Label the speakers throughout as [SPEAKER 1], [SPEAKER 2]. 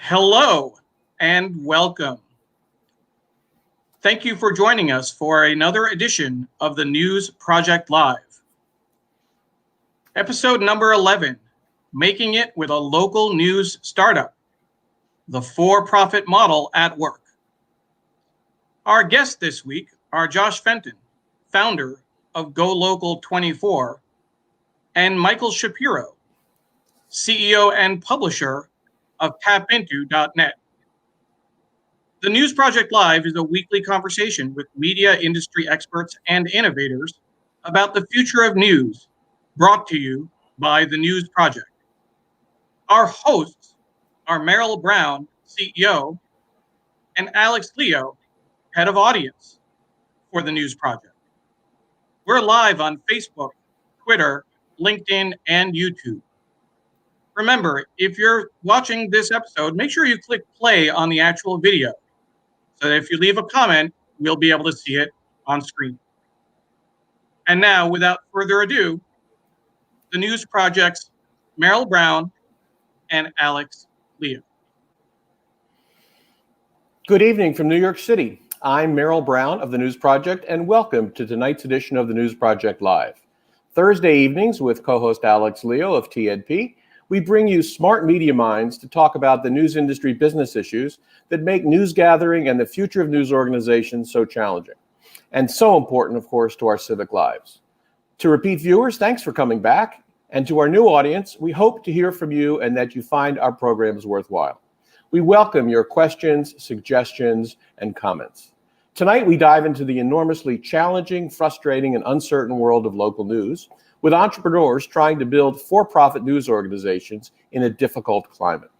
[SPEAKER 1] Hello and welcome. Thank you for joining us for another edition of the News Project Live. Episode number 11, Making It with a Local News Startup, the for-profit model at work. Our guests this week are Josh Fenton, founder of GoLocal24, and Michael Shapiro, CEO and publisher of tapinto.net. The News Project Live is a weekly conversation with media industry experts and innovators about the future of news, brought to you by the News Project. Our hosts are Merrill Brown, CEO, and Alex Leo, head of audience for the News Project. We're live on Facebook, Twitter, LinkedIn, and YouTube. Remember, if you're watching this episode, make sure you click play on the actual video, so that if you leave a comment, we'll be able to see it on screen. And now, without further ado, the News Project's Merrill Brown and Alex Leo.
[SPEAKER 2] Good evening from New York City. I'm Merrill Brown of the News Project, and welcome to tonight's edition of the News Project Live. Thursday evenings with co-host Alex Leo of TNP, we bring you smart media minds to talk about the news industry business issues that make news gathering and the future of news organizations so challenging, and so important, of course, to our civic lives. To repeat viewers, thanks for coming back. And to our new audience, we hope to hear from you and that you find our programs worthwhile. We welcome your questions, suggestions, and comments. Tonight, we dive into the enormously challenging, frustrating, and uncertain world of local news, with entrepreneurs trying to build for-profit news organizations in a difficult climate.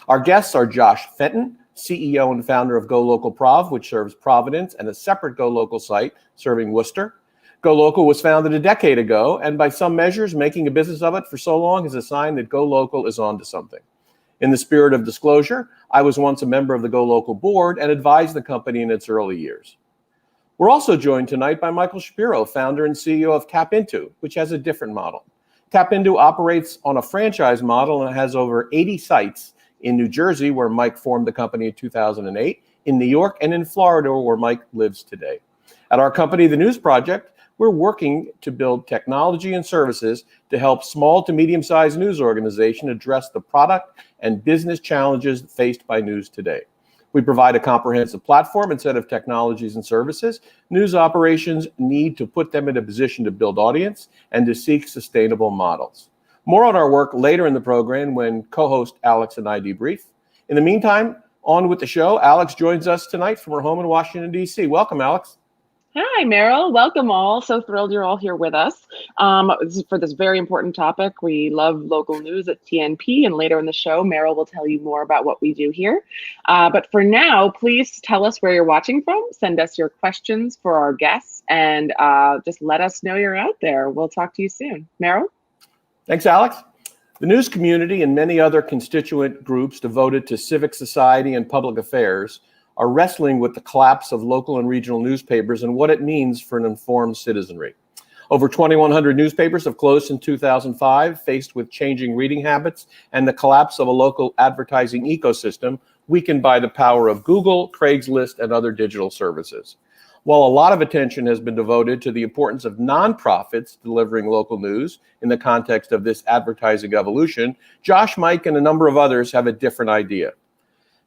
[SPEAKER 2] Our guests are Josh Fenton, CEO and founder of GoLocalProv, which serves Providence, and a separate GoLocal site serving Worcester. GoLocal was founded a decade ago, and by some measures, making a business of it for so long is a sign that GoLocal is onto something. In the spirit of disclosure, I was once a member of the GoLocal board and advised the company in its early years. We're also joined tonight by Michael Shapiro, founder and CEO of tapinto, which has a different model. tapinto operates on a franchise model and has over 80 sites in New Jersey, where Mike formed the company in 2008, in New York, and in Florida, where Mike lives today. At our company, The News Project, we're working to build technology and services to help small to medium-sized news organizations address the product and business challenges faced by news today. We provide a comprehensive platform and set of technologies and services. News operations need to put them in a position to build audience and to seek sustainable models. More on our work later in the program when co-host Alex and I debrief. In the meantime, on with the show. Alex joins us tonight from her home in Washington, D.C. Welcome, Alex.
[SPEAKER 3] Hi, Merrill. Welcome all. So thrilled you're all here with us for this very important topic. We love local news at TNP, and later in the show, Merrill will tell you more about what we do here. But for now, please tell us where you're watching from. Send us your questions for our guests, and just let us know you're out there. We'll talk to you soon. Merrill?
[SPEAKER 2] Thanks, Alex. The news community and many other constituent groups devoted to civic society and public affairs are wrestling with the collapse of local and regional newspapers and what it means for an informed citizenry. Over 2,100 newspapers have closed in 2005, faced with changing reading habits and the collapse of a local advertising ecosystem weakened by the power of Google, Craigslist, and other digital services. While a lot of attention has been devoted to the importance of nonprofits delivering local news in the context of this advertising evolution, Josh, Mike, and a number of others have a different idea.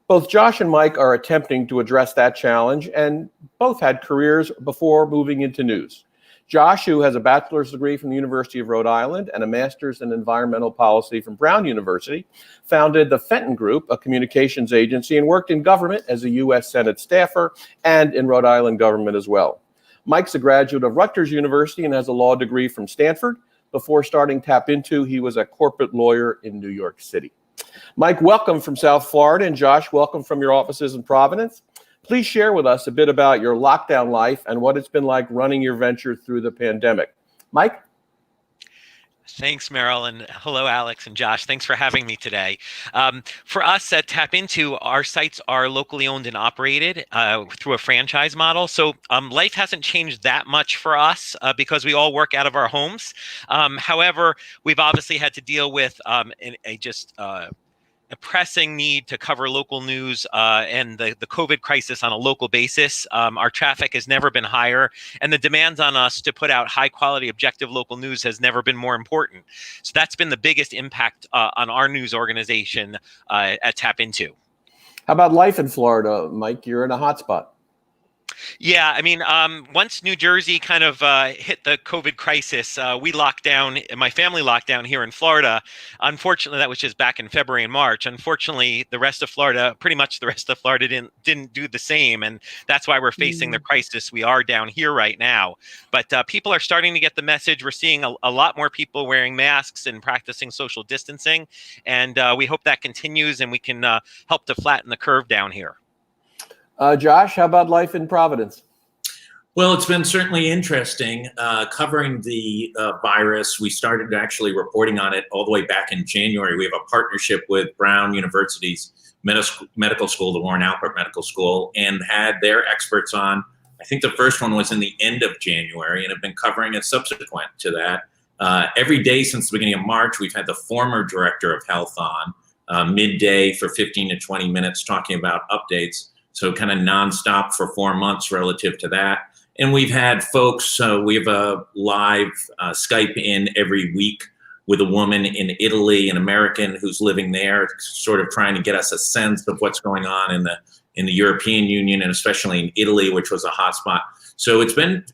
[SPEAKER 2] Both Josh and Mike are attempting to address that challenge, and both had careers before moving into news. Josh, who has a bachelor's degree from the University of Rhode Island and a master's in environmental policy from Brown University, founded the Fenton Group, a communications agency, and worked in government as a U.S. Senate staffer and in Rhode Island government as well. Mike's a graduate of Rutgers University and has a law degree from Stanford. Before starting tapinto, he was a corporate lawyer in New York City. Mike, welcome from South Florida, and Josh, welcome from your offices in Providence. Please share with us a bit about your lockdown life and what it's been like running your venture through the pandemic. Mike?
[SPEAKER 4] Thanks, Merrill, and hello, Alex and Josh. Thanks for having me today. For us at tapinto, our sites are locally owned and operated through a franchise model. So life hasn't changed that much for us because we all work out of our homes. However, we've obviously had to deal with a pressing need to cover local news and the COVID crisis on a local basis. Our traffic has never been higher, and the demands on us to put out high quality, objective local news has never been more important. So that's been the biggest impact on our news organization at Tap Into.
[SPEAKER 2] How about life in Florida, Mike? You're in a hot spot.
[SPEAKER 4] Yeah, I mean, once New Jersey kind of hit the COVID crisis, we locked down, my family locked down here in Florida. Unfortunately, that was just back in February and March. Unfortunately, the rest of Florida, pretty much the rest of Florida didn't do the same. And that's why we're facing the crisis we are down here right now. But people are starting to get the message. We're seeing a lot more people wearing masks and practicing social distancing. And we hope that continues and we can help to flatten the curve down here.
[SPEAKER 2] Josh, how about life in Providence?
[SPEAKER 5] Well, it's been certainly interesting covering the virus. We started actually reporting on it all the way back in January. We have a partnership with Brown University's medical school, the Warren Alpert Medical School, and had their experts on. I think the first one was in the end of January and have been covering it subsequent to that. Every day since the beginning of March, we've had the former director of health on midday for 15 to 20 minutes talking about updates. So kind of nonstop for 4 months relative to that. And we've had folks, we have a live Skype in every week with a woman in Italy, an American who's living there, sort of trying to get us a sense of what's going on in the European Union and especially in Italy, which was a hotspot. So it's been,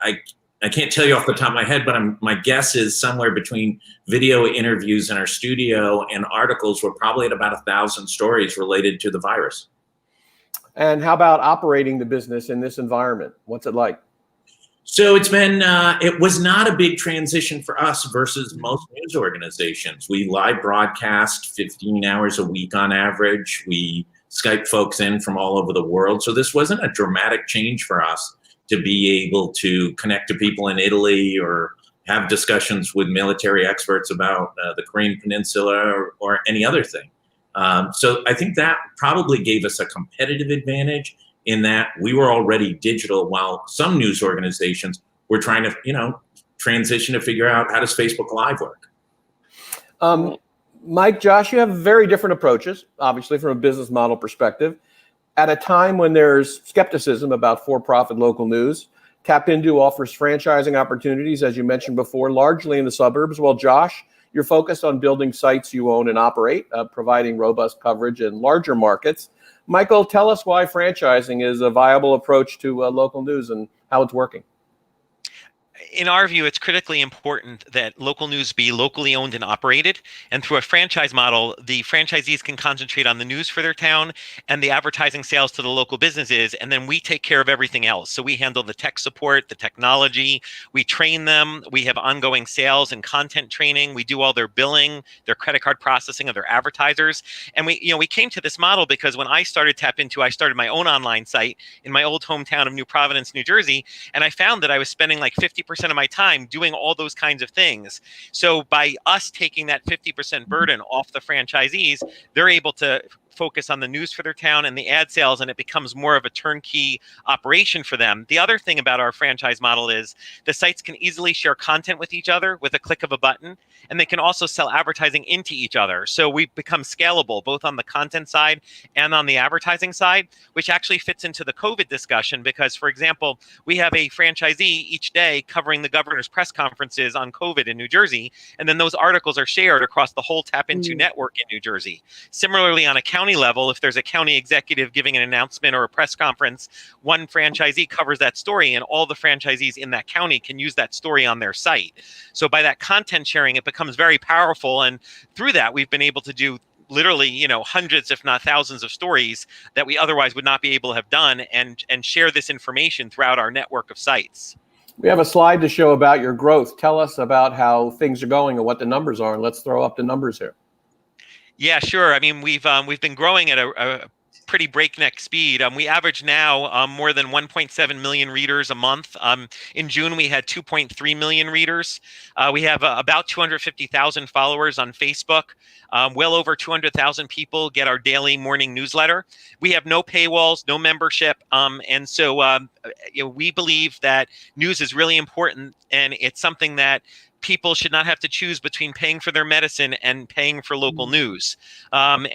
[SPEAKER 5] I can't tell you off the top of my head, but my guess is somewhere between video interviews in our studio and articles, we're probably at about 1,000 stories related to the virus.
[SPEAKER 2] And how about operating the business in this environment? What's it like?
[SPEAKER 5] So it's been, it was not a big transition for us versus most news organizations. We live broadcast 15 hours a week on average. We Skype folks in from all over the world. So this wasn't a dramatic change for us to be able to connect to people in Italy or have discussions with military experts about the Korean Peninsula or any other thing. So I think that probably gave us a competitive advantage in that we were already digital while some news organizations were trying to, transition to figure out how does Facebook Live work.
[SPEAKER 2] Mike, Josh, you have very different approaches, obviously, from a business model perspective. At a time when there's skepticism about for-profit local news, Tap Into offers franchising opportunities, as you mentioned before, largely in the suburbs. Well, Josh, you're focused on building sites you own and operate, providing robust coverage in larger markets. Michael, tell us why franchising is a viable approach to local news and how it's working.
[SPEAKER 4] In our view, it's critically important that local news be locally owned and operated. And through a franchise model, the franchisees can concentrate on the news for their town and the advertising sales to the local businesses. And then we take care of everything else. So we handle the tech support, the technology, we train them. We have ongoing sales and content training. We do all their billing, their credit card processing of their advertisers. And we came to this model because when I started Tap Into, I started my own online site in my old hometown of New Providence, New Jersey. And I found that I was spending like 50% of my time doing all those kinds of things. So by us taking that 50% burden off the franchisees, they're able to focus on the news for their town and the ad sales, and it becomes more of a turnkey operation for them. The other thing about our franchise model is the sites can easily share content with each other with a click of a button, and they can also sell advertising into each other. So we become scalable both on the content side and on the advertising side, which actually fits into the COVID discussion because, for example, we have a franchisee each day covering the governor's press conferences on COVID in New Jersey, and then those articles are shared across the whole Tap Into network in New Jersey. Similarly, on a county level, if there's a county executive giving an announcement or a press conference, one franchisee covers that story and all the franchisees in that county can use that story on their site. So by that content sharing, it becomes very powerful. And through that, we've been able to do literally, hundreds, if not thousands of stories that we otherwise would not be able to have done and share this information throughout our network of sites.
[SPEAKER 2] We have a slide to show about your growth. Tell us about how things are going and what the numbers are. And let's throw up the numbers here.
[SPEAKER 4] Yeah, sure. I mean, we've been growing at a pretty breakneck speed. We average now more than 1.7 million readers a month. In June, we had 2.3 million readers. We have about 250,000 followers on Facebook. Well over 200,000 people get our daily morning newsletter. We have no paywalls, no membership. And so we believe that news is really important, and it's something that people should not have to choose between paying for their medicine and paying for local news. One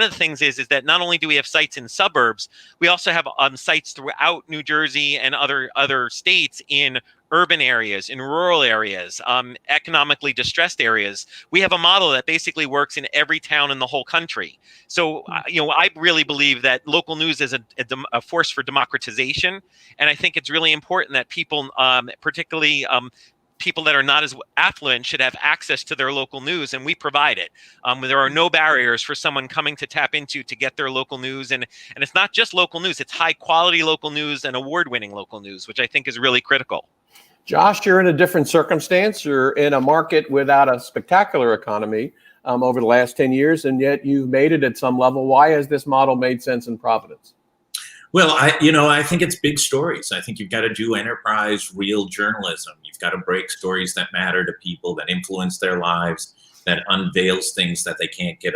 [SPEAKER 4] of the things is that not only do we have sites in suburbs, we also have sites throughout New Jersey and other states in urban areas, in rural areas, economically distressed areas. We have a model that basically works in every town in the whole country. So, I really believe that local news is a force for democratization. And I think it's really important that people, particularly people that are not as affluent, should have access to their local news, and we provide it. There are no barriers for someone coming to tap into to get their local news. And it's not just local news, it's high quality local news and award-winning local news, which I think is really critical.
[SPEAKER 2] Josh, you're in a different circumstance. You're in a market without a spectacular economy over the last 10 years, and yet you've made it at some level. Why has this model made sense in Providence?
[SPEAKER 5] Well, I think it's big stories. I think you've got to do enterprise, real journalism. You've got to break stories that matter to people, that influence their lives, that unveils things that they can't get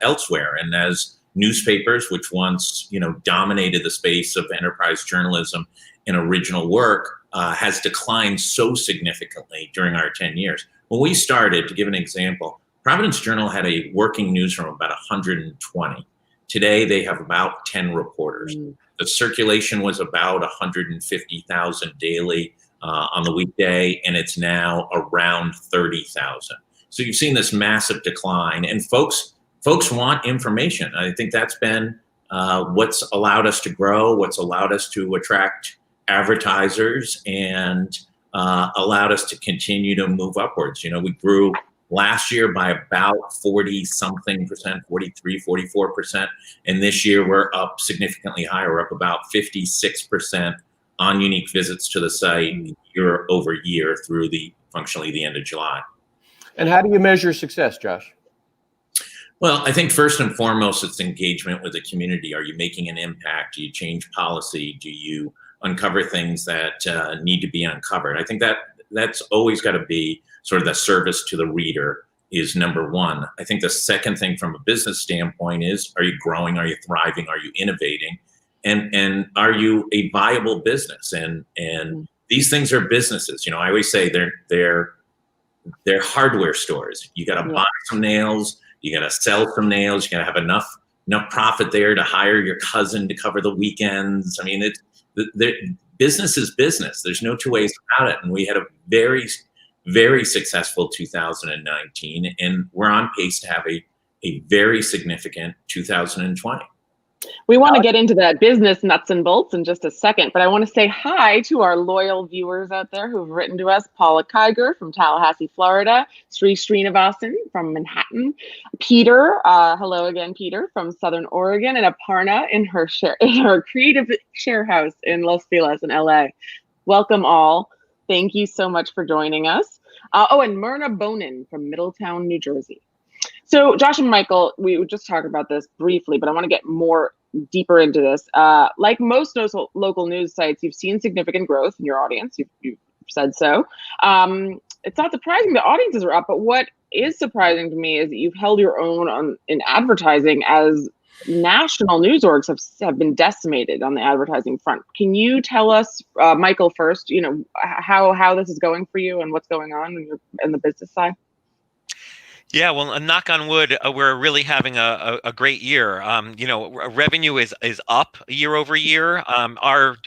[SPEAKER 5] elsewhere. And as newspapers, which once, dominated the space of enterprise journalism and original work, has declined so significantly during our 10 years. When we started, to give an example, Providence Journal had a working newsroom of about 120. Today, they have about 10 reporters. The circulation was about 150,000 daily on the weekday, and it's now around 30,000. So you've seen this massive decline, and folks want information. I think that's been what's allowed us to grow, what's allowed us to attract advertisers, and allowed us to continue to move upwards. We grew last year by about 40-something%, 43, 44%. And this year we're up significantly higher. We're up about 56% on unique visits to the site year over year through functionally the end of July.
[SPEAKER 2] And how do you measure success, Josh?
[SPEAKER 5] Well, I think first and foremost, it's engagement with the community. Are you making an impact? Do you change policy? Do you uncover things that need to be uncovered? I think that's always got to be sort of the service to the reader is number one. I think the second thing from a business standpoint is, are you growing? Are you thriving? Are you innovating? And are you a viable business? And these things are businesses. I always say they're hardware stores. You got to buy some nails. You got to sell some nails. You got to have enough profit there to hire your cousin to cover the weekends. I mean, business is business. There's no two ways about it. And we had a very, very successful 2019, and we're on pace to have a very significant 2020.
[SPEAKER 3] We want to get into that business nuts and bolts in just a second, but I want to say hi to our loyal viewers out there who've written to us. Paula Kiger from Tallahassee, Florida, Sri Srinivasan from Manhattan, Peter, hello again, Peter, from Southern Oregon, and Aparna in her creative share house in Los Feliz in LA. Welcome all. Thank you so much for joining us. And Myrna Bonin from Middletown, New Jersey. So Josh and Michael, we just talked about this briefly, but I want to get more deeper into this. Like most local news sites, you've seen significant growth in your audience. You've said so. It's not surprising the audiences are up, but what is surprising to me is that you've held your own in advertising as national news orgs have been decimated on the advertising front. Can you tell us, Michael, first, how this is going for you and what's going on in the business side?
[SPEAKER 4] Yeah, well, knock on wood, we're really having a great year. Revenue is up year over year.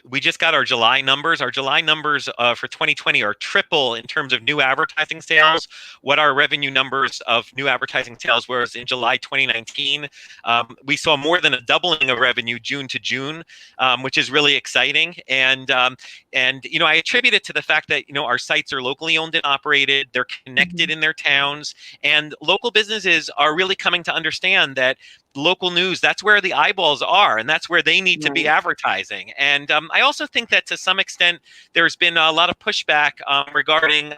[SPEAKER 4] We just got our July numbers. Our July numbers for 2020 are triple in terms of new advertising sales what our revenue numbers of new advertising sales was in July 2019. We saw more than a doubling of revenue June to June, which is really exciting. And I attribute it to the fact that our sites are locally owned and operated. They're connected in their towns, and local businesses are really coming to understand that local news, that's where the eyeballs are, and that's where they need to be advertising. And I also think that to some extent, there's been a lot of pushback regarding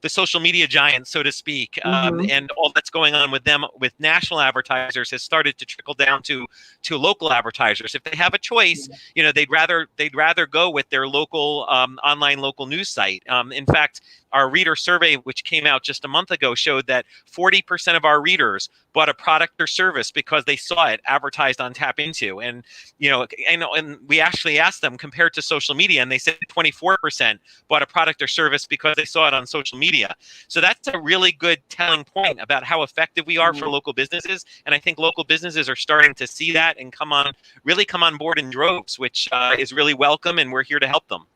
[SPEAKER 4] the social media giants, so to speak, and all that's going on with them, with national advertisers, has started to trickle down to local advertisers. If they have a choice, they'd rather go with their local online local news site. In fact, our reader survey, which came out just a month ago, showed that 40% of our readers bought a product or service because they saw it advertised on Tap Into. And, and we actually asked them compared to social media, and they said 24% bought a product or service because they saw it on social media. So that's a really good telling point about how effective we are for local businesses. And I think local businesses are starting to see that and come on board in droves, which is really welcome, and we're here to help them.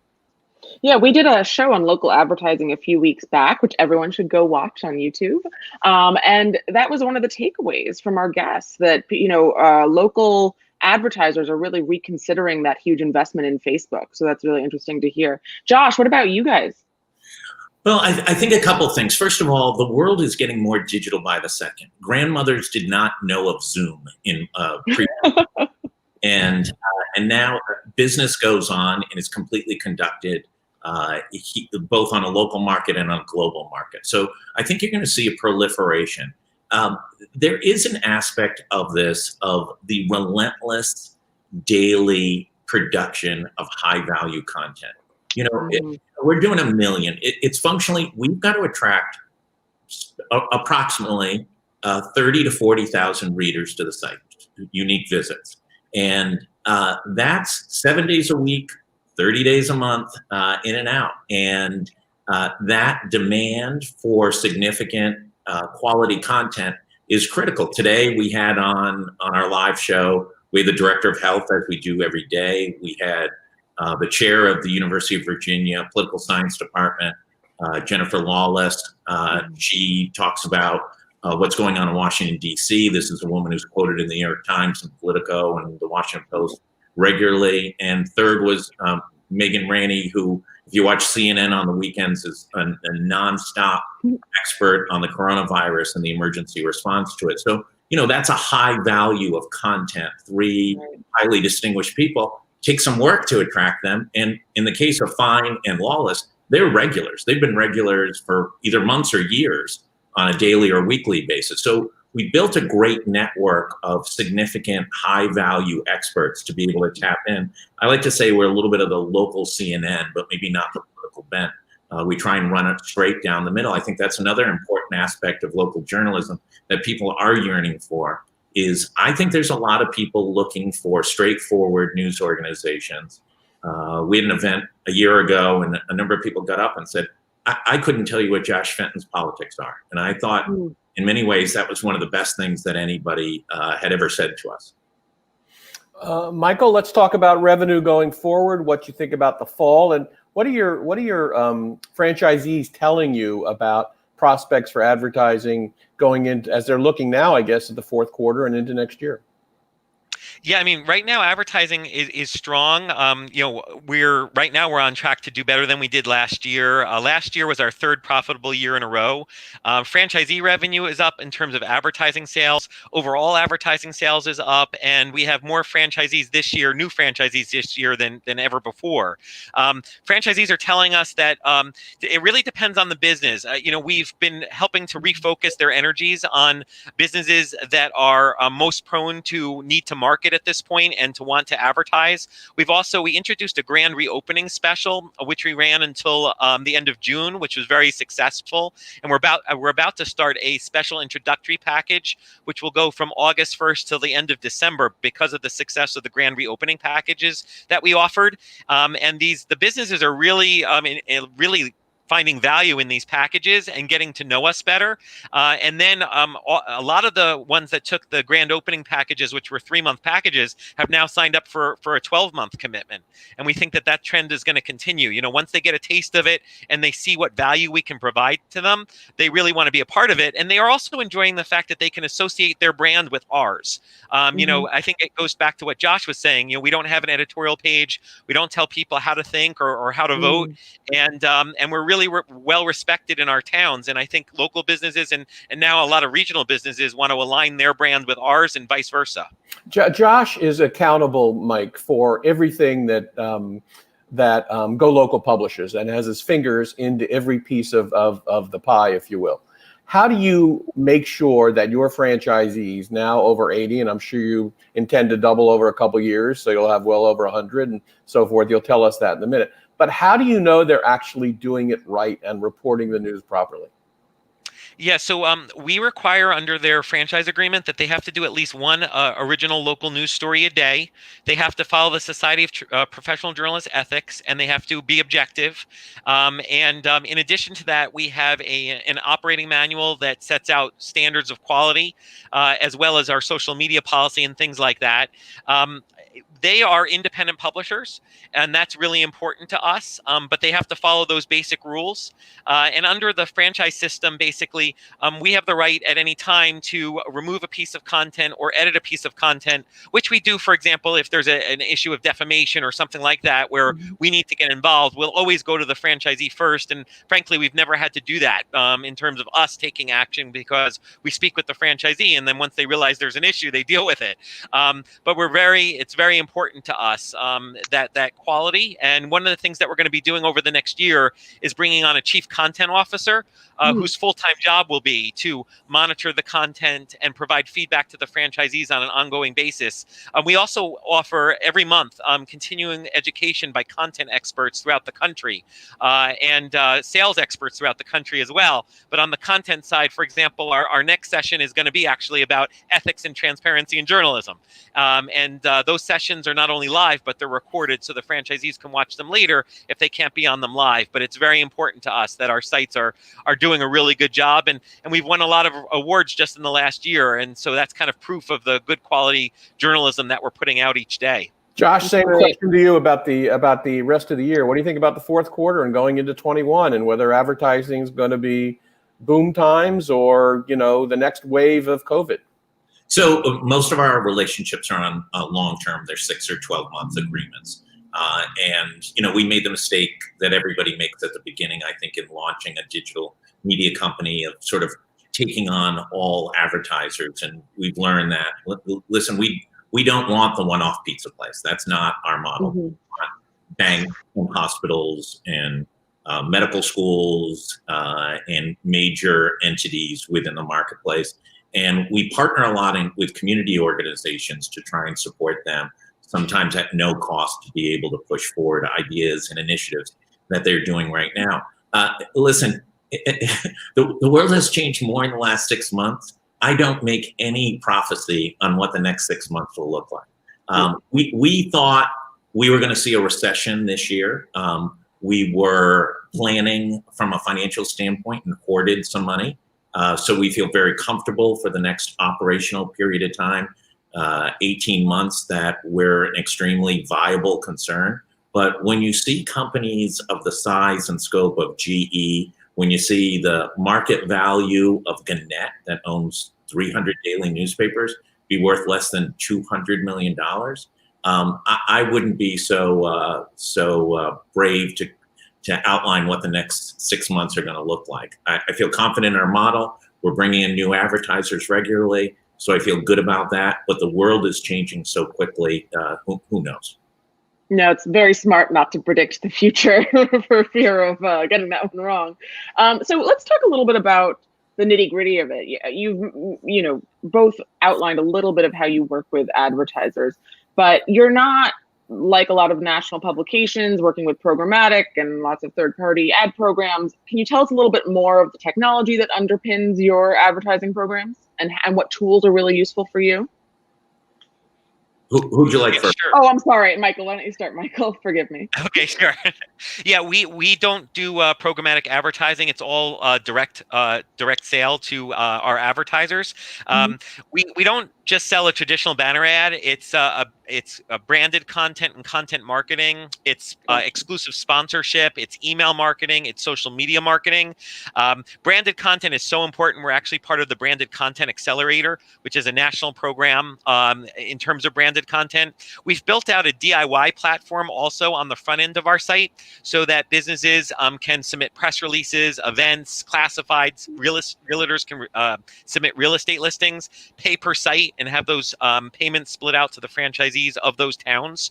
[SPEAKER 3] Yeah, we did a show on local advertising a few weeks back, which everyone should go watch on YouTube. And that was one of the takeaways from our guests, that local advertisers are really reconsidering that huge investment in Facebook. So that's really interesting to hear. Josh, what about you guys?
[SPEAKER 5] Well, I think a couple things. First of all, the world is getting more digital by the second. Grandmothers did not know of Zoom in pre and now business goes on and is completely conducted both on a local market and on a global market. So I think you're going to see a proliferation. There is an aspect of this, of the relentless daily production of high value content. We're doing 1 million. It's functionally, we've got to attract approximately 30 to 40,000 readers to the site, unique visits. And that's 7 days a week, 30 days a month, in and out. And that demand for significant quality content is critical. Today we had on our live show, we had the director of health, as we do every day. We had the chair of the University of Virginia Political Science Department, Jennifer Lawless. She talks about what's going on in Washington, D.C. This is a woman who's quoted in the New York Times and Politico and the Washington Post regularly. And third was Megan Ranney, who, if you watch CNN on the weekends, is a nonstop expert on the coronavirus and the emergency response to it. So, that's a high value of content. 3 highly distinguished people. Take some work to attract them. And in the case of Fine and Lawless, they're regulars. They've been regulars for either months or years on a daily or weekly basis. So we built a great network of significant high value experts to be able to tap in. I like to say we're a little bit of the local CNN, but maybe not the political bent. We try and run it straight down the middle. I think that's another important aspect of local journalism that people are yearning for. I think there's a lot of people looking for straightforward news organizations. We had an event a year ago, and a number of people got up and said, I couldn't tell you what Josh Fenton's politics are. And I thought, in many ways, that was one of the best things that anybody had ever said to us.
[SPEAKER 2] Michael, let's talk about revenue going forward, what you think about the fall, and what are your franchisees telling you about prospects for advertising going in as they're looking now, I guess, at the fourth quarter and into next year?
[SPEAKER 4] Yeah, I mean, right now advertising is strong. We're on track to do better than we did last year. Last year was our third profitable year in a row. Franchisee revenue is up in terms of advertising sales. Overall advertising sales is up, and we have more franchisees this year, new franchisees this year than ever before. Franchisees are telling us that it really depends on the business. We've been helping to refocus their energies on businesses that are most prone to need to market at this point and to want to advertise. We introduced a grand reopening special, which we ran until the end of June, which was very successful. And we're about to start a special introductory package, which will go from August 1st till the end of December because of the success of the grand reopening packages that we offered. And the businesses are really finding value in these packages and getting to know us better. And then a lot of the ones that took the grand opening packages, which were 3-month packages, have now signed up for a 12-month commitment. And we think that trend is going to continue. Once they get a taste of it and they see what value we can provide to them, they really want to be a part of it. And they are also enjoying the fact that they can associate their brand with ours. I think it goes back to what Josh was saying. We don't have an editorial page. We don't tell people how to think or how to vote. And we're really well respected in our towns, and I think local businesses and now a lot of regional businesses want to align their brand with ours and vice versa.
[SPEAKER 2] Josh is accountable, Mike, for everything that GoLocal publishes, and has his fingers into every piece of the pie, if you will. How do you make sure that your franchisees, now over 80, and I'm sure you intend to double over a couple years, so you'll have well over 100 and so forth, you'll tell us that in a minute, but how do you know they're actually doing it right and reporting the news properly?
[SPEAKER 4] Yeah, so we require under their franchise agreement that they have to do at least one original local news story a day. They have to follow the Society of Professional Journalists Ethics, and they have to be objective. In addition to that, we have an operating manual that sets out standards of quality, as well as our social media policy and things like that. They are independent publishers, and that's really important to us, but they have to follow those basic rules. And under the franchise system, basically, we have the right at any time to remove a piece of content or edit a piece of content, which we do, for example, if there's an issue of defamation or something like that, where we need to get involved. We'll always go to the franchisee first. And frankly, we've never had to do that in terms of us taking action, because we speak with the franchisee, and then once they realize there's an issue, they deal with it. But it's very important to us that quality. And one of the things that we're going to be doing over the next year is bringing on a chief content officer whose full-time job will be to monitor the content and provide feedback to the franchisees on an ongoing basis. We also offer every month continuing education by content experts throughout the country and sales experts throughout the country as well. But on the content side, for example, our next session is going to be actually about ethics and transparency in journalism. Those sessions are not only live, but they're recorded so the franchisees can watch them later if they can't be on them live. But it's very important to us that our sites are doing a really good job. And we've won a lot of awards just in the last year. And so that's kind of proof of the good quality journalism that we're putting out each day.
[SPEAKER 2] Josh, same question to you about the rest of the year. What do you think about the fourth quarter and going into 21, and whether advertising is going to be boom times or, the next wave of COVID?
[SPEAKER 5] So most of our relationships are on long-term. They're 6 or 12-month agreements. We made the mistake that everybody makes at the beginning, I think, in launching a digital media company, of sort of taking on all advertisers. And we've learned that, listen, we don't want the one-off pizza place. That's not our model. We want banks and hospitals and medical schools and major entities within the marketplace. And we partner a lot with community organizations to try and support them, sometimes at no cost, to be able to push forward ideas and initiatives that they're doing right now. Listen, the world has changed more in the last 6 months. I don't make any prophecy on what the next 6 months will look like. We thought we were going to see a recession this year. We were planning from a financial standpoint and hoarded some money. So we feel very comfortable for the next operational period of time, 18 months, that we're an extremely viable concern. But when you see companies of the size and scope of GE, when you see the market value of Gannett, that owns 300 daily newspapers, be worth less than $200 million, I wouldn't be so brave to outline what the next 6 months are going to look like. I feel confident in our model. We're bringing in new advertisers regularly, so I feel good about that. But the world is changing so quickly. Who knows?
[SPEAKER 3] No, it's very smart not to predict the future for fear of getting that one wrong. So let's talk a little bit about the nitty gritty of it. You've both outlined a little bit of how you work with advertisers, but you're not like a lot of national publications working with programmatic and lots of third-party ad programs. Can you tell us a little bit more of the technology that underpins your advertising programs and what tools are really useful for you?
[SPEAKER 5] Who'd you like first?
[SPEAKER 4] Sure.
[SPEAKER 3] Oh, I'm sorry, Michael. Why don't you start, Michael? Forgive me.
[SPEAKER 4] Okay, sure. Yeah, we don't do programmatic advertising. It's all direct sale to our advertisers. We don't just sell a traditional banner ad. It's a branded content and content marketing. It's exclusive sponsorship. It's email marketing. It's social media marketing. Branded content is so important. We're actually part of the Branded Content Accelerator, which is a national program in terms of branded content. We've built out a DIY platform also on the front end of our site so that businesses can submit press releases, events, classifieds. Realtors can submit real estate listings, pay per site, and have those payments split out to the franchisees of those towns.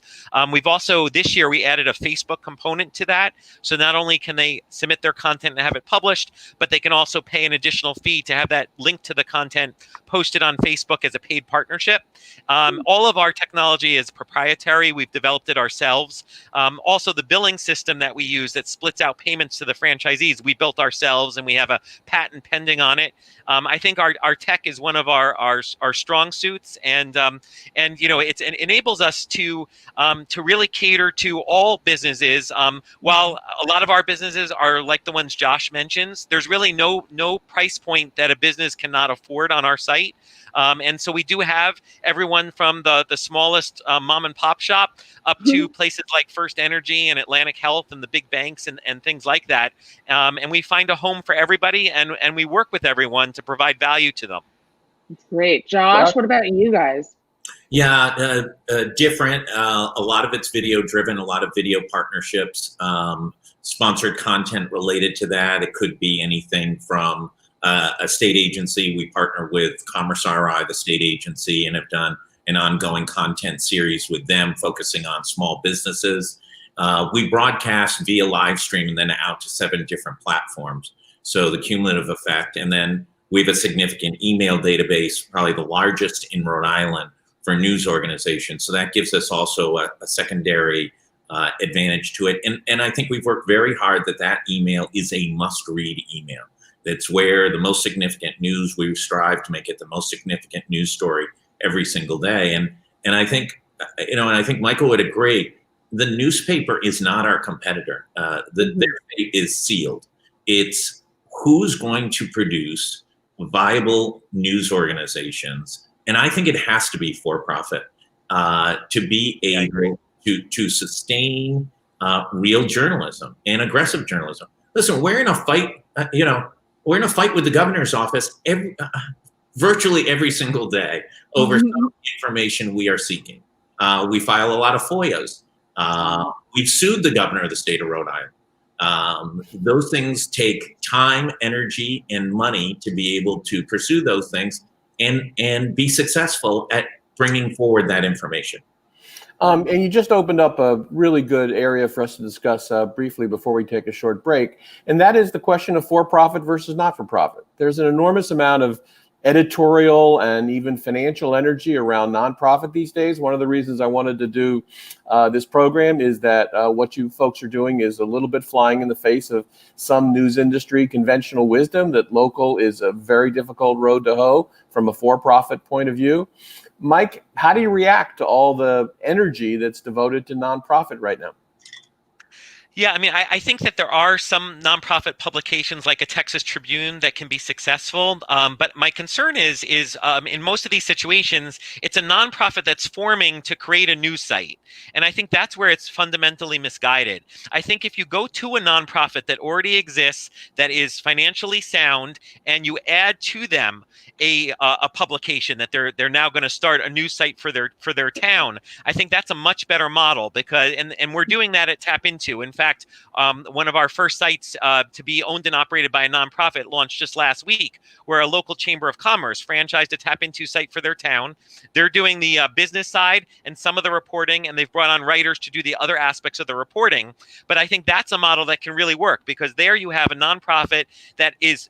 [SPEAKER 4] We've also, this year, we added a Facebook component to that. So not only can they submit their content and have it published, but they can also pay an additional fee to have that link to the content posted on Facebook as a paid partnership. All of our technology is proprietary. We've developed it ourselves. Also, the billing system that we use that splits out payments to the franchisees, we built ourselves, and we have a patent pending on it. I think our tech is one of our strong suits, and it enables us to really cater to all businesses. While a lot of our businesses are like the ones Josh mentions, there's really no price point that a business cannot afford on our site. And so we do have everyone from the smallest mom and pop shop up to places like First Energy and Atlantic Health and the big banks and things like that. And we find a home for everybody, and we work with everyone to provide value to them.
[SPEAKER 3] That's great. Josh, what about you guys?
[SPEAKER 5] Yeah, different. A lot of it's video driven, a lot of video partnerships, sponsored content related to that. It could be anything from a state agency. We partner with Commerce RI, the state agency, and have done an ongoing content series with them focusing on small businesses. We broadcast via live stream and then out to 7 different platforms. So the cumulative effect. And then we have a significant email database, probably the largest in Rhode Island for news organizations. So that gives us also a secondary advantage to it. And I think we've worked very hard that email is a must-read email. That's where the most significant news, we strive to make it the most significant news story every single day. And I think, and I think Michael would agree, the newspaper is not our competitor. Their fate is sealed. It's who's going to produce viable news organizations. And I think it has to be for-profit to be able to sustain real journalism and aggressive journalism. Listen, we're in a fight, we're in a fight with the governor's office virtually every single day over some information we are seeking. We file a lot of FOIAs. We've sued the governor of the state of Rhode Island. Those things take time, energy, and money to be able to pursue those things and be successful at bringing forward that information.
[SPEAKER 2] And you just opened up a really good area for us to discuss briefly before we take a short break, and that is the question of for-profit versus not-for-profit. There's an enormous amount of editorial and even financial energy around nonprofit these days. One of the reasons I wanted to do this program is that what you folks are doing is a little bit flying in the face of some news industry conventional wisdom that local is a very difficult road to hoe from a for-profit point of view. Mike, how do you react to all the energy that's devoted to nonprofit right now?
[SPEAKER 4] Yeah, I mean, I think that there are some nonprofit publications like a Texas Tribune that can be successful. But my concern is in most of these situations, it's a nonprofit that's forming to create a news site. And I think that's where it's fundamentally misguided. I think if you go to a nonprofit that already exists, that is financially sound, and you add to them a publication that they're now going to start a news site for their town, I think that's a much better model, because and we're doing that at Tap Into. In fact, one of our first sites to be owned and operated by a nonprofit launched just last week, where a local chamber of commerce franchised a Tap Into site for their town. They're doing the business side and some of the reporting, and they've brought on writers to do the other aspects of the reporting. But I think that's a model that can really work, because there you have a nonprofit that is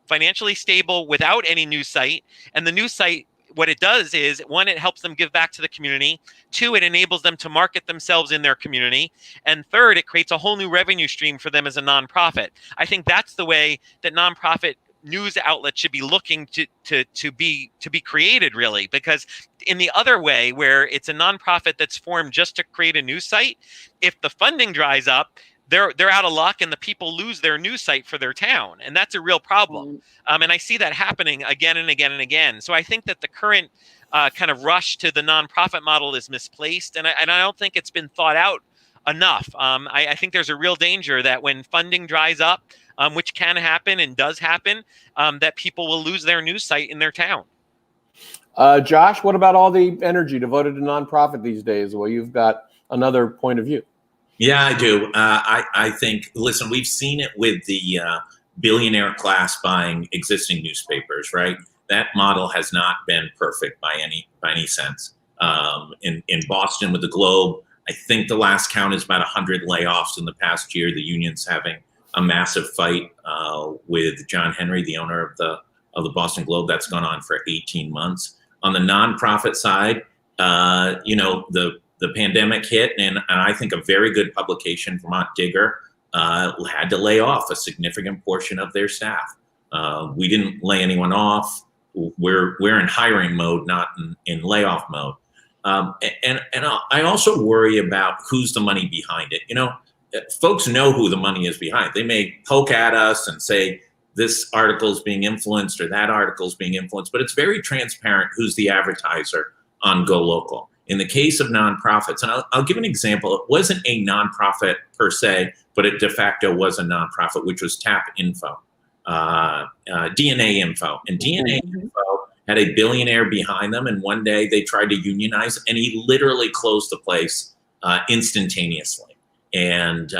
[SPEAKER 4] financially stable without any news site, and the news site, what it does is, one, it helps them give back to the community. 2, it enables them to market themselves in their community. And 3rd, it creates a whole new revenue stream for them as a nonprofit. I think that's the way that nonprofit news outlets should be looking to be created, really, because in the other way, where it's a nonprofit that's formed just to create a news site, if the funding dries up, they're out of luck, and the people lose their news site for their town, and that's a real problem. And I see that happening again and again and again. So I think that the current kind of rush to the nonprofit model is misplaced, and I don't think it's been thought out enough. I think there's a real danger that when funding dries up, which can happen and does happen, that people will lose their news site in their town.
[SPEAKER 2] Josh, what about all the energy devoted to nonprofit these days? Well, you've got another point of view.
[SPEAKER 5] Yeah, I do. I think, listen, we've seen it with the billionaire class buying existing newspapers, right? That model has not been perfect by any sense. In Boston with the Globe, I think the last count is about 100 layoffs in the past year. The union's having a massive fight with John Henry, the owner of the Boston Globe. That's gone on for 18 months. On the nonprofit side, The pandemic hit, and I think a very good publication, Vermont Digger, had to lay off a significant portion of their staff. We didn't lay anyone off. We're in hiring mode, not in layoff mode. And I also worry about who's the money behind it. Folks know who the money is behind. They may poke at us and say this article is being influenced or that article is being influenced, but it's very transparent who's the advertiser on GoLocal. In the case of nonprofits, and I'll give an example. It wasn't a nonprofit per se, but it de facto was a nonprofit, which was TAP Info, DNA Info. And DNA Info had a billionaire behind them, and one day they tried to unionize, and he literally closed the place instantaneously. And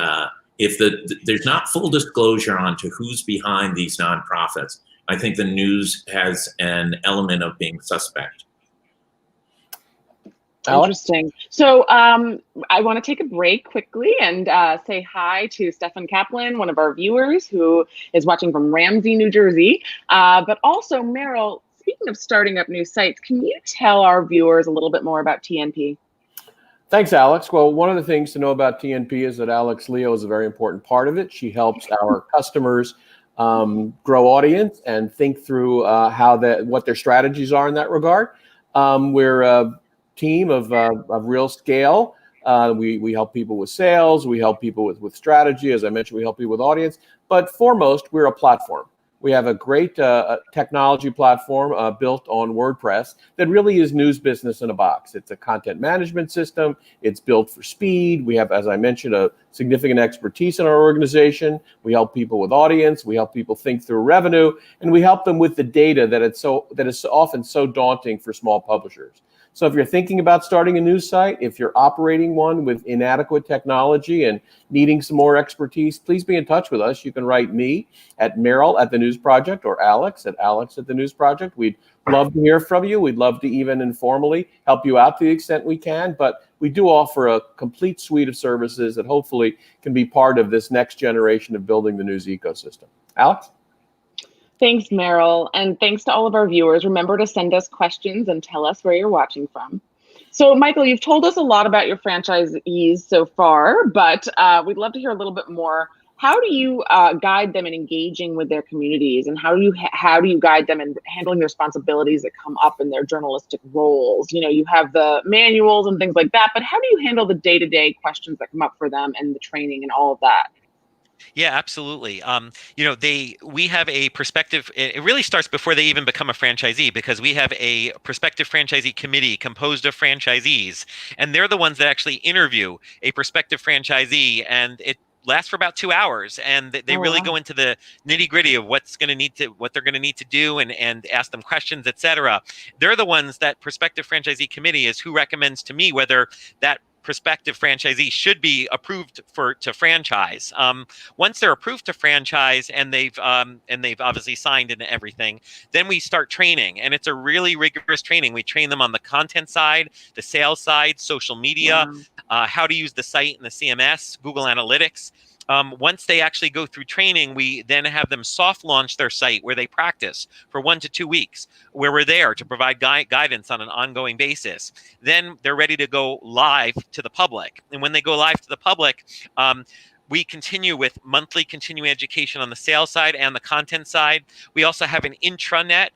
[SPEAKER 5] if there's not full disclosure onto who's behind these nonprofits, I think the news has an element of being suspect.
[SPEAKER 3] Interesting. So I want to take a break quickly and say hi to Stefan Kaplan, one of our viewers who is watching from Ramsey, New Jersey. But also, Merrill, speaking of starting up new sites, can you tell our viewers a little bit more about TNP?
[SPEAKER 2] Thanks, Alex. Well, one of the things to know about TNP is that Alex Leo is a very important part of it. She helps our customers grow audience and think through what their strategies are in that regard. We're a team of real scale. We help people with sales. We help people with strategy. As I mentioned, we help people with audience. But foremost, we're a platform. We have a great technology platform built on WordPress that really is news business in a box. It's a content management system. It's built for speed. We have, as I mentioned, a significant expertise in our organization. We help people with audience. We help people think through revenue, and we help them with the data that is often so daunting for small publishers. So if you're thinking about starting a news site, if you're operating one with inadequate technology and needing some more expertise, please be in touch with us. You can write me at Merrill at the News Project or Alex at the News Project. We'd love to hear from you. We'd love to even informally help you out to the extent we can. But we do offer a complete suite of services that hopefully can be part of this next generation of building the news ecosystem. Alex?
[SPEAKER 3] Thanks, Merrill, and thanks to all of our viewers. Remember to send us questions and tell us where you're watching from. So, Michael, you've told us a lot about your franchisees so far, but we'd love to hear a little bit more. How do you guide them in engaging with their communities, and how do you guide them in handling the responsibilities that come up in their journalistic roles? You have the manuals and things like that, but how do you handle the day-to-day questions that come up for them and the training and all of that?
[SPEAKER 4] Yeah, absolutely. We have a prospective. It really starts before they even become a franchisee, because we have a prospective franchisee committee composed of franchisees, and they're the ones that actually interview a prospective franchisee, and it lasts for about 2 hours, and they really go into the nitty gritty of what they're going to need to do, and ask them questions, etc. They're the ones, that prospective franchisee committee is who recommends to me whether that prospective franchisee should be approved to franchise. Once they're approved to franchise and they've obviously signed and everything, then we start training, and it's a really rigorous training. We train them on the content side, the sales side, social media, how to use the site and the CMS, Google Analytics. Once they actually go through training, we then have them soft launch their site, where they practice for 1 to 2 weeks, where we're there to provide guidance on an ongoing basis. Then they're ready to go live to the public. And when they go live to the public, we continue with monthly continuing education on the sales side and the content side. We also have an intranet,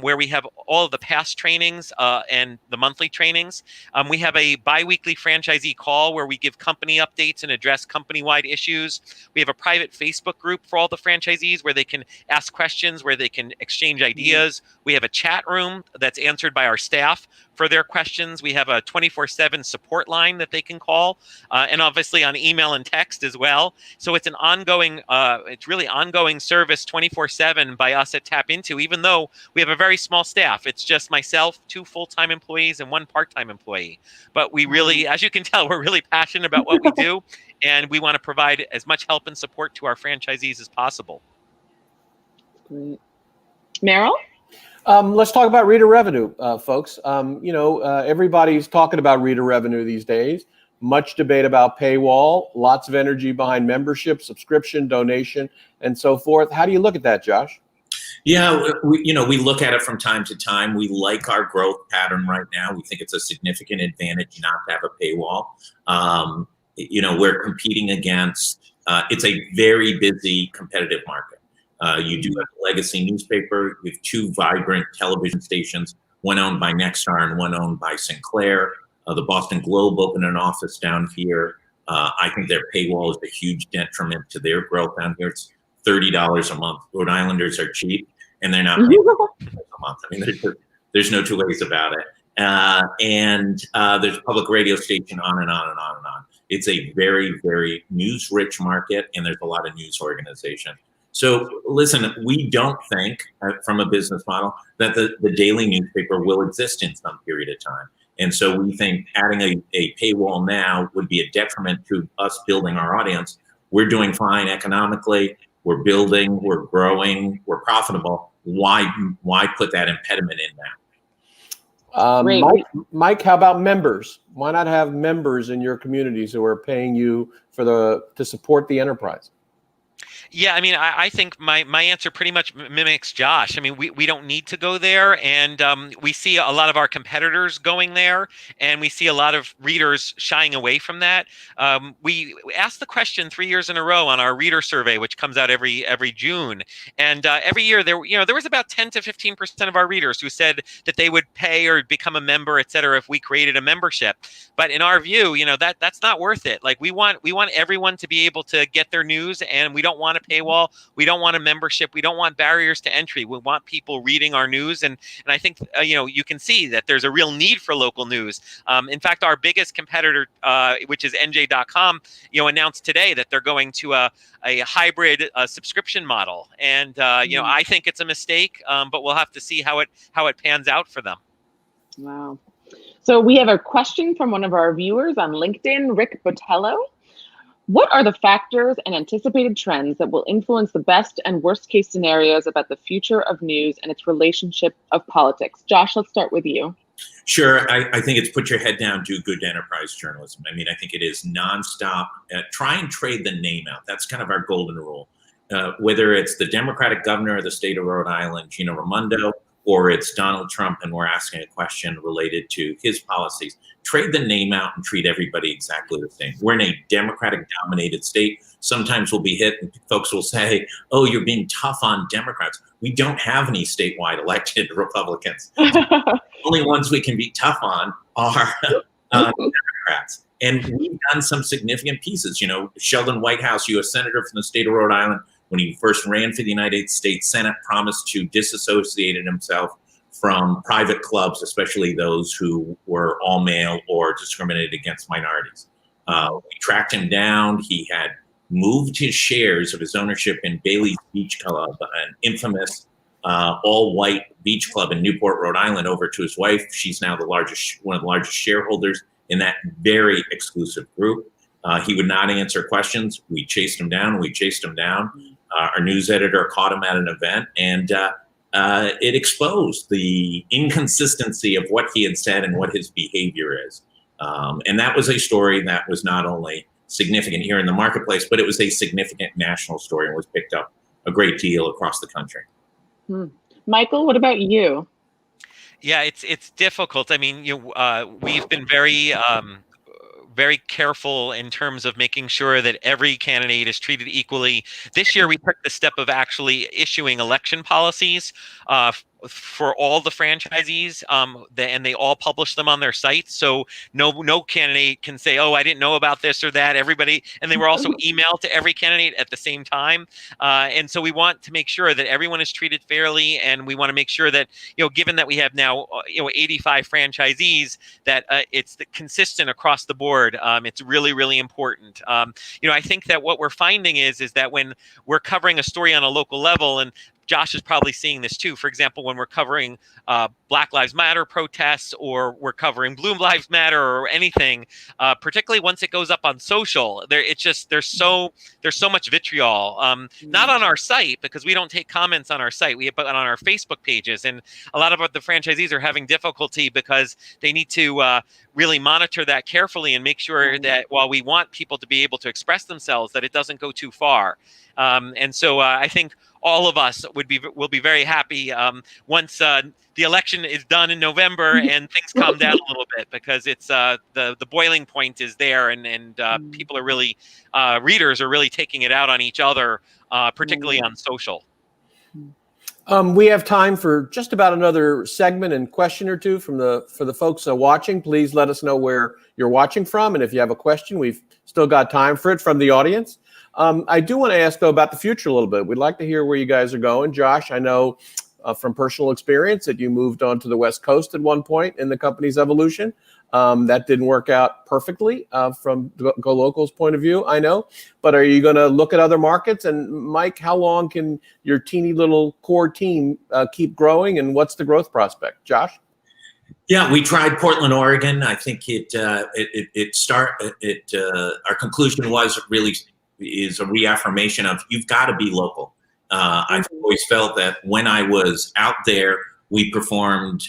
[SPEAKER 4] where we have all of the past trainings and the monthly trainings. We have a bi-weekly franchisee call where we give company updates and address company-wide issues. We have a private Facebook group for all the franchisees where they can ask questions, where they can exchange ideas. We have a chat room that's answered by our staff for their questions. We have a 24/7 support line that they can call, and obviously on email and text as well. So it's an ongoing, it's really ongoing service 24/7 by us at Tap Into, even though we have a very small staff. It's just myself, 2 full-time employees, and 1 part-time employee. But we really, as you can tell, we're really passionate about what we do, and we want to provide as much help and support to our franchisees as possible.
[SPEAKER 3] Great. Merrill?
[SPEAKER 2] Let's talk about reader revenue, folks. Everybody's talking about reader revenue these days. Much debate about paywall, lots of energy behind membership, subscription, donation, and so forth. How do you look at that, Josh?
[SPEAKER 5] Yeah, we look at it from time to time. We like our growth pattern right now. We think it's a significant advantage not to have a paywall. We're competing against, it's a very busy competitive market. You do have a legacy newspaper with two vibrant television stations, one owned by Nexstar and one owned by Sinclair. The Boston Globe opened an office down here. I think their paywall is a huge detriment to their growth down here. It's $30 a month. Rhode Islanders are cheap, and they're not paying a month. I mean, there's no two ways about it. And there's a public radio station, on and on and on and on. It's a very, very news-rich market, and there's a lot of news organization. So listen, we don't think from a business model that the daily newspaper will exist in some period of time. And so we think adding a paywall now would be a detriment to us building our audience. We're doing fine economically. We're building, we're growing, we're profitable. Why put that impediment in now?
[SPEAKER 2] Mike, how about members? Why not have members in your communities who are paying you to support the enterprise?
[SPEAKER 4] Yeah, I mean, I think my answer pretty much mimics Josh. I mean, we don't need to go there, and we see a lot of our competitors going there, and we see a lot of readers shying away from that. We asked the question 3 years in a row on our reader survey, which comes out every June, and every year there was about 10 to 15% of our readers who said that they would pay or become a member, et cetera, if we created a membership. But in our view, that's not worth it. Like we want everyone to be able to get their news, and we don't want a paywall. We don't want a membership. We don't want barriers to entry. We want people reading our news. And I think, you can see that there's a real need for local news. In fact, our biggest competitor, which is NJ.com, announced today that they're going to a hybrid subscription model. And, I think it's a mistake, but we'll have to see how it pans out for them.
[SPEAKER 3] Wow. So we have a question from one of our viewers on LinkedIn, Rick Botello. What are the factors and anticipated trends that will influence the best and worst case scenarios about the future of news and its relationship of politics? Josh, let's start with you.
[SPEAKER 5] Sure. I think it's put your head down, do good enterprise journalism. I mean, I think it is nonstop. Try and trade the name out. That's kind of our golden rule. Whether it's the Democratic governor of the state of Rhode Island, Gina Raimondo, or it's Donald Trump and we're asking a question related to his policies, trade the name out and treat everybody exactly the same. We're in a Democratic-dominated state. Sometimes we'll be hit and folks will say, oh, you're being tough on Democrats. We don't have any statewide elected Republicans. The only ones we can be tough on are Democrats. And we've done some significant pieces. Sheldon Whitehouse, U.S. Senator from the state of Rhode Island, when he first ran for the United States Senate, promised to disassociate himself from private clubs, especially those who were all male or discriminated against minorities. We tracked him down. He had moved his shares of his ownership in Bailey's Beach Club, an infamous all-white beach club in Newport, Rhode Island, over to his wife. She's now one of the largest shareholders in that very exclusive group. He would not answer questions. We chased him down. Our news editor caught him at an event, and it exposed the inconsistency of what he had said and what his behavior is. And that was a story that was not only significant here in the marketplace, but it was a significant national story and was picked up a great deal across the country.
[SPEAKER 3] Michael, what about you?
[SPEAKER 4] Yeah, it's difficult. I mean, we've been very careful in terms of making sure that every candidate is treated equally. This year, we took the step of actually issuing election policies for all the franchisees, and they all publish them on their sites. So no candidate can say, oh, I didn't know about this or that. Everybody, and they were also emailed to every candidate at the same time. And so we want to make sure that everyone is treated fairly, and we want to make sure that, given that we have now 85 franchisees, that it's consistent across the board. It's really, really important. I think that what we're finding is that when we're covering a story on a local level, and Josh is probably seeing this too. For example, when we're covering Black Lives Matter protests, or we're covering Blue Lives Matter or anything, particularly once it goes up on social, there's so much vitriol. Not on our site, because we don't take comments on our site. But on our Facebook pages, and a lot of the franchisees are having difficulty because they need to really monitor that carefully and make sure that while we want people to be able to express themselves, that it doesn't go too far. And so I think all of us will be very happy once the election is done in November and things calm down a little bit, because it's the boiling point is there, and people are really readers are really taking it out on each other, particularly on social.
[SPEAKER 2] We have time for just about another segment and question or two for the folks watching. Please let us know where you're watching from, and if you have a question, we've still got time for it from the audience. I do want to ask, though, about the future a little bit. We'd like to hear where you guys are going. Josh, I know from personal experience that you moved on to the West Coast at one point in the company's evolution. That didn't work out perfectly from GoLocal's point of view, I know. But are you going to look at other markets? And Mike, how long can your teeny little core team keep growing, and what's the growth prospect? Josh?
[SPEAKER 5] Yeah, we tried Portland, Oregon. I think our conclusion was really is a reaffirmation of you've got to be local. I've always felt that when I was out there, we performed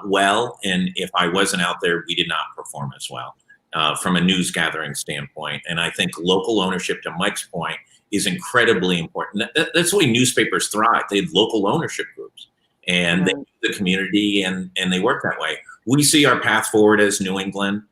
[SPEAKER 5] well, and if I wasn't out there, we did not perform as well from a news gathering standpoint. And I think local ownership, to Mike's point, is incredibly important. That's the way newspapers thrive. They have local ownership groups, and they the community, and they work that way. We see our path forward as New England.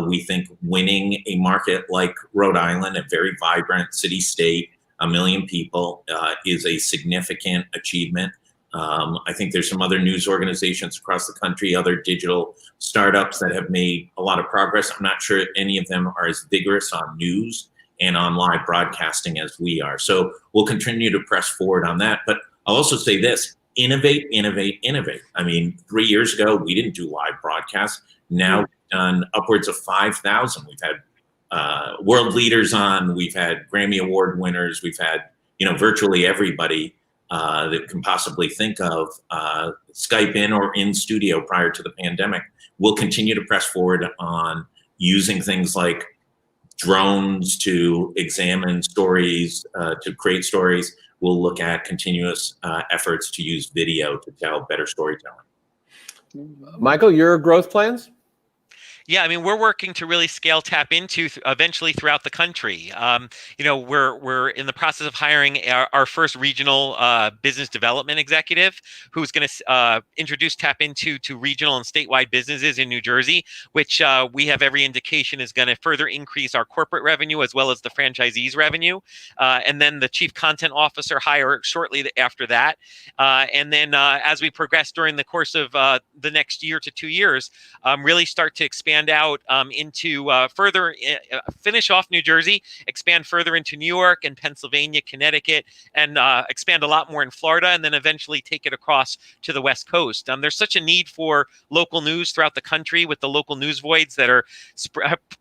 [SPEAKER 5] We think winning a market like Rhode Island, a very vibrant city-state, 1 million people, is a significant achievement. I think there's some other news organizations across the country, other digital startups that have made a lot of progress. I'm not sure any of them are as vigorous on news and on live broadcasting as we are. So we'll continue to press forward on that. But I'll also say this: innovate, innovate, innovate. I mean, 3 years ago, we didn't do live broadcasts. Now we've done upwards of 5,000. We've had world leaders on. We've had Grammy Award winners. We've had, virtually everybody that can possibly think of Skype in or in studio prior to the pandemic. We'll continue to press forward on using things like drones to examine stories, to create stories. We'll look at continuous efforts to use video to tell better storytelling.
[SPEAKER 2] Michael, your growth plans?
[SPEAKER 4] Yeah, I mean, we're working to really scale Tap Into eventually throughout the country. We're in the process of hiring our first regional business development executive, who's going to introduce Tap Into to regional and statewide businesses in New Jersey, which we have every indication is going to further increase our corporate revenue as well as the franchisees' revenue. And then the chief content officer hire shortly after that. And then as we progress during the course of the next year to 2 years, really start to expand out into further, finish off New Jersey, expand further into New York and Pennsylvania, Connecticut, and expand a lot more in Florida, and then eventually take it across to the West Coast. There's such a need for local news throughout the country, with the local news voids that are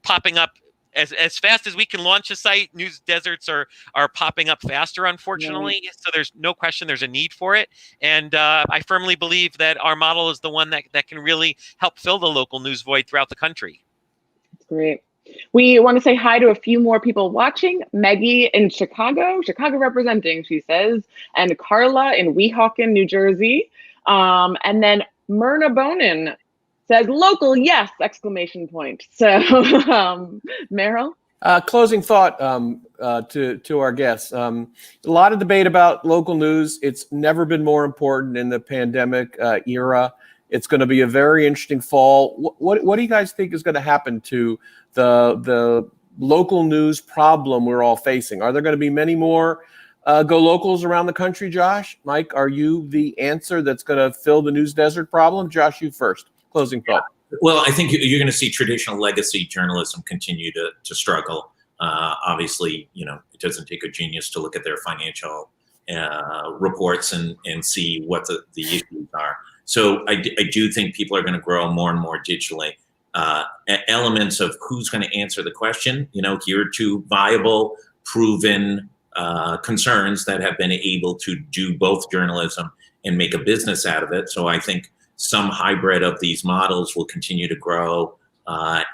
[SPEAKER 4] popping up. As fast as we can launch a site, news deserts are popping up faster, unfortunately. Yeah. So there's no question there's a need for it. And I firmly believe that our model is the one that can really help fill the local news void throughout the country.
[SPEAKER 3] That's great. We want to say hi to a few more people watching. Maggie in Chicago representing, she says, and Carla in Weehawken, New Jersey. And then Myrna Bonin says local, yes, exclamation point. So Merrill?
[SPEAKER 2] Closing thought to our guests. A lot of debate about local news. It's never been more important in the pandemic era. It's going to be a very interesting fall. What do you guys think is going to happen to the local news problem we're all facing? Are there going to be many more GoLocals around the country, Josh? Mike, are you the answer that's going to fill the news desert problem? Josh, you first. Closing thought.
[SPEAKER 5] Well, I think you're going to see traditional legacy journalism continue to struggle. Obviously, it doesn't take a genius to look at their financial reports and see what the issues are. So I do think people are going to grow more and more digitally. Elements of who's going to answer the question, here are two viable, proven concerns that have been able to do both journalism and make a business out of it. So I think some hybrid of these models will continue to grow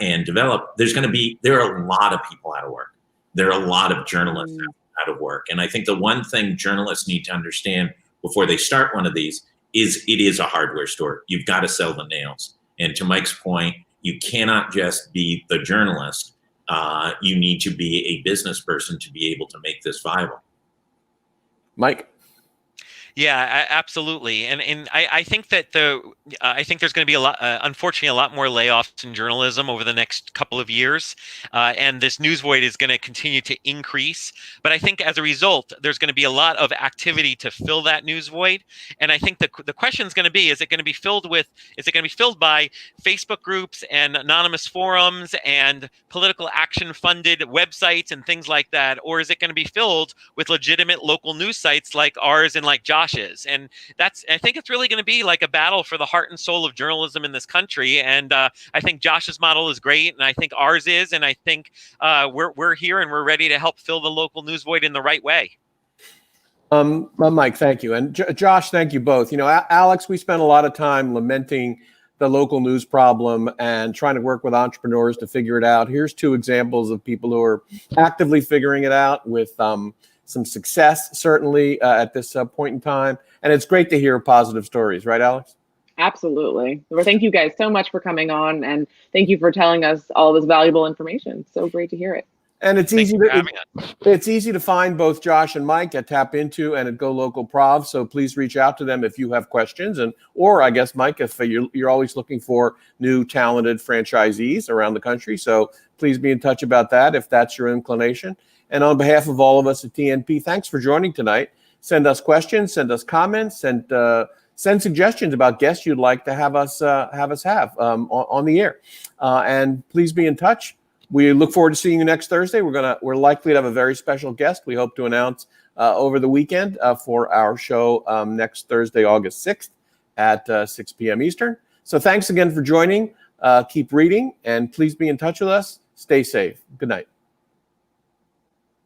[SPEAKER 5] and develop. There are a lot of people out of work. There are a lot of journalists out of work. And I think the one thing journalists need to understand before they start one of these is it is a hardware store. You've got to sell the nails. And to Mike's point, you cannot just be the journalist. You need to be a business person to be able to make this viable.
[SPEAKER 2] Mike?
[SPEAKER 4] Yeah, absolutely. And I think that I think there's going to be a lot, unfortunately, a lot more layoffs in journalism over the next couple of years. And this news void is going to continue to increase. But I think as a result, there's going to be a lot of activity to fill that news void. And I think the question is going to be, is it going to be filled by Facebook groups and anonymous forums and political action funded websites and things like that? Or is it going to be filled with legitimate local news sites like ours and like Josh's? And I think it's really going to be like a battle for the heart and soul of journalism in this country. And I think Josh's model is great, and I think ours is, and I think we're here and we're ready to help fill the local news void in the right way.
[SPEAKER 2] Mike, thank you. And Josh, thank you both. You know, Alex, we spent a lot of time lamenting the local news problem and trying to work with entrepreneurs to figure it out. Here's two examples of people who are actively figuring it out with some success, certainly at this point in time. And it's great to hear positive stories, right, Alex?
[SPEAKER 3] Absolutely. Well, thank you guys so much for coming on, and thank you for telling us all this valuable information. So great to hear it.
[SPEAKER 2] And it's easy to find both Josh and Mike at Tap Into and at GoLocalProv. So please reach out to them if you have questions, or I guess, Mike, if you're always looking for new talented franchisees around the country. So please be in touch about that if that's your inclination. And on behalf of all of us at TNP, thanks for joining tonight. Send us questions, send us comments, and send suggestions about guests you'd like to have us have on the air. And please be in touch. We look forward to seeing you next Thursday. We're likely to have a very special guest. We hope to announce over the weekend for our show next Thursday, August 6th at 6 p.m. Eastern. So thanks again for joining. Keep reading, and please be in touch with us. Stay safe. Good night.